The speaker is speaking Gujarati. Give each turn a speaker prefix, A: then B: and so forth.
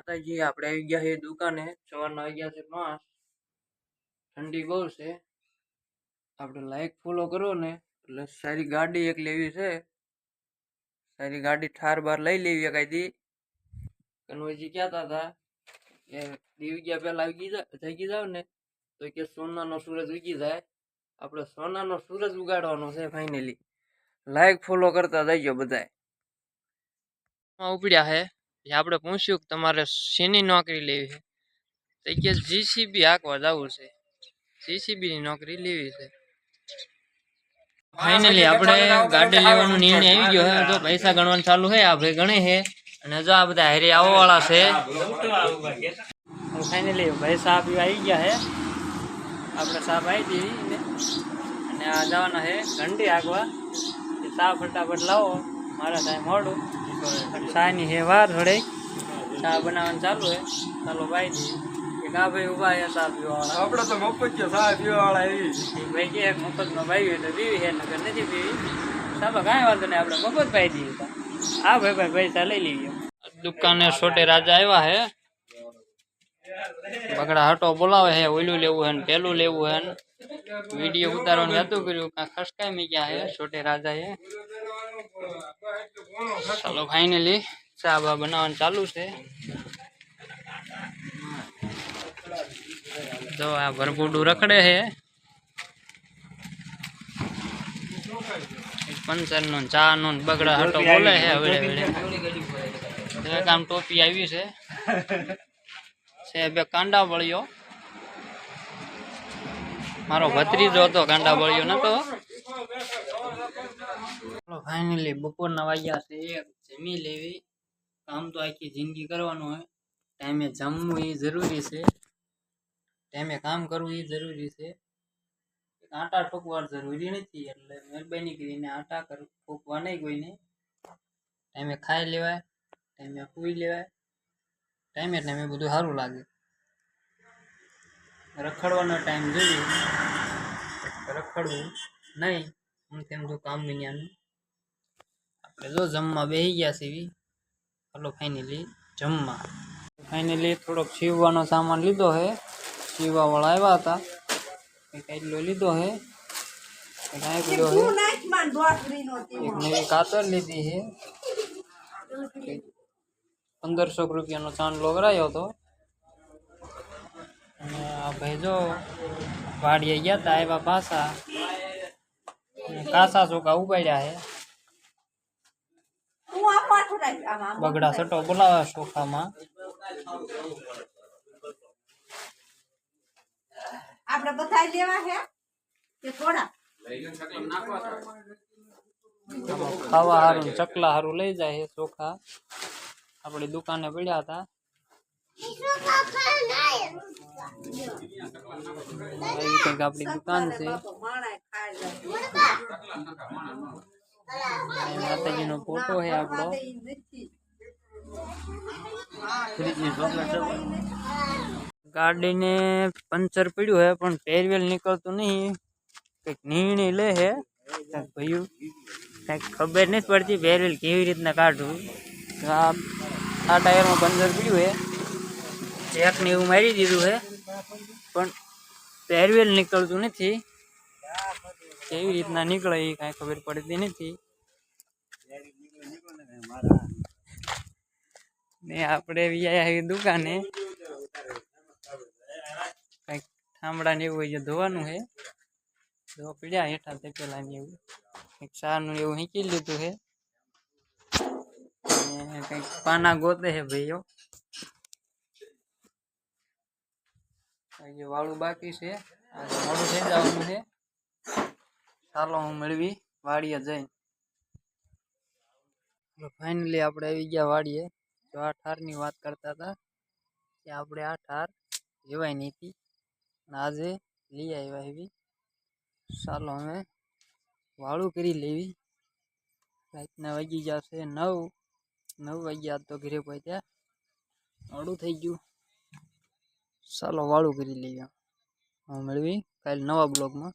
A: માતાજી આપણે આવી ગયા છે દુકાને, સવારના વાગ્યા છે 5। ઠંડી બહુ છે, આપણે લાઈક ફોલો કરો ને એટલે સારી ગાડી એક લેવી છે। સારી ગાડી ઠાર બાર લઈ લેવી એકાદી। કનવજી કહેતા હતા કે દિવ્યા પેલા થઈ જાવ ને તો કે સોનાનો સૂરજ ઉગી જાય। આપણે સોનાનો સૂરજ ઉગાડવાનો છે ફાઇનલી। લાઈક ફોલો કરતા જઈજો બધાય। ઉપડ્યા છે આપણે પૂછ્યું કે તમારે શેની નોકરી લેવી છે, તો કે જીસીબી હાંકવા જવું છે, જીસીબી ની નોકરી લેવી છે। ફાઇનલી આપણે ગાડી લેવાનો નિર્ણય આવી ગયો છે। જો પૈસા ગણવાનું ચાલુ છે, આ ભાઈ ગણે છે અને જો આ બધા હારી આવવા વાળા છે। ફાઇનલી ભાઈ સાહેબ આવી ગયા છે, આપણે સાહેબ આવી દીધી અને આ જવાના છે ઘંટી હાંકવા। ચા ફટાફટ લાવો, મારા થાય મોડું ચાની છે વાર થોડીક, ચા બનાવવાનું ચાલુ છે। ચાલો ભાઈ દી એક આ ભાઈ ઉભા છે ચા પીવા વાળા।
B: આપણે તો મફત છે ચા પીવા વાળા એવી
A: ભાઈ કે મફતમાં ભાઈ એટલે પીવી છે નગર નથી પીવી। સાહેબ કાંઈ વાંધો નહીં, આપણે મફત પાઈ દઈએ। હા ભાઈ પૈસા લઈ લઈએ। દુકાને છોટે રાજા આવ્યા છે, બગડા હટો બોલાવે છે, ઓલું લેવું છે ને પેલું લેવું છે ને વિડીયો ઉતારવાનું હતું કર્યું કાંઈ ખસકાઈ મી ગયા છે છોટે રાજા એ। ચાલો ફાઇનલી ચા બા બનાવવાનું ચાલુ છે। જો આ ભરપૂડું રખડે છે, પંચર નો ચા નો બગડા હટો બોલે છે। હવે કામ ટોપી આવી છે બે કાંડા બળ્યો, મારો ભત્રીજો હતો કાંડા બળ્યો નતો। ફાઇનલી બપોરના વાગ્યા છે, જમી લેવી। કામ તો આખી જિંદગી કરવાનું હોય, ટાઈમે જમવું એ જરૂરી છે, ટાઈમે કામ કરવું એ જરૂરી છે। આટા ઠોકવા જરૂરી નથી, એટલે મહેરબાની કરીને આટા ઠોકવા નહીં કોઈને। ટાઈમે ખાઈ લેવાય, ટાઈમે સુઈ લેવાય, ટાઈમે ટાઈમે બધું સારું લાગે। રખડવાનો ટાઈમ જોઈએ, રખડવું નહીં, હું તેમ તો કામ વિનાનું। આપણે જો જમવા બેસી ગયા છીએ, ચાલો ફાઇનલી જમવા। ફાઇનલી થોડોક સીવવાનો સામાન લીધો છે, સીવવા વાળા આવ્યા હતા, એક એટલો લીધો છે, એક આ પડ્યો છે, એક નવી કાતર લીધી છે, 1500 રૂપિયાનો ચાંદલો કરાયો હતો। અને આ ભાઈ જો વાડીએ ગયા તા, આવ્યા પાછા કાસા ચોખા ઉપાડ્યા છે। બગડા સટો બોલાવે ચોખામાં।
C: આપણે બધા લેવા છે કે થોડા
A: ખાવા હારું ચકલા હારું લઈ જાય છે ચોખા, આપણી દુકાને પડ્યા હતા। એવી કંઈક આપણી દુકાન છે। માતાજી નો ફોટો છે આપણો। ગાડીને પંચર પડ્યું છે પણ ટેરવેલ નીકળતું નહીં, કંઈક નિર્ણય લે છે ભાઈ, કંઈક ખબર નથી પડતી ટેરવેલ કેવી રીતના કાઢવું। આ ટાયરમાં પંચર પડ્યું છે, જેક ને એવું મારી દીધું છે પણ ટેરવેલ નીકળતું નથી, કેવી રીતના નીકળે એ કાંઈ ખબર પડતી નથી। ને આપણે આવી દુકાને કંઈક ઠામડા ને એવું હોય ધોવાનું છે, જો પીડ્યા હેઠા તે પેલા ને એવું કંઈક ચા નું એવું હીકી લીધું છે, કંઈક પાના ગોતે છે ભાઈઓ। વાળું બાકી છે, મોડું થઈ જવાનું છે, ચાલો હું મેળવી વાડીએ જઈને। ફાઇનલી આપણે આવી ગયા વાડીએ। તો આ ઠારની વાત કરતા હતા કે આપણે આ ઠાર લેવાય નહીં હતી, આજે લઈ આવ્યા એવી। ચાલો અમે વાળું કરી લેવી। રાતના વાગી જશે 9 વાગ્યા તો ઘરે પહોંચ્યા, મોડું થઈ ગયું। ચાલો વાળું કરી લઈએ, હું મેળવી કાલે નવા બ્લોગમાં।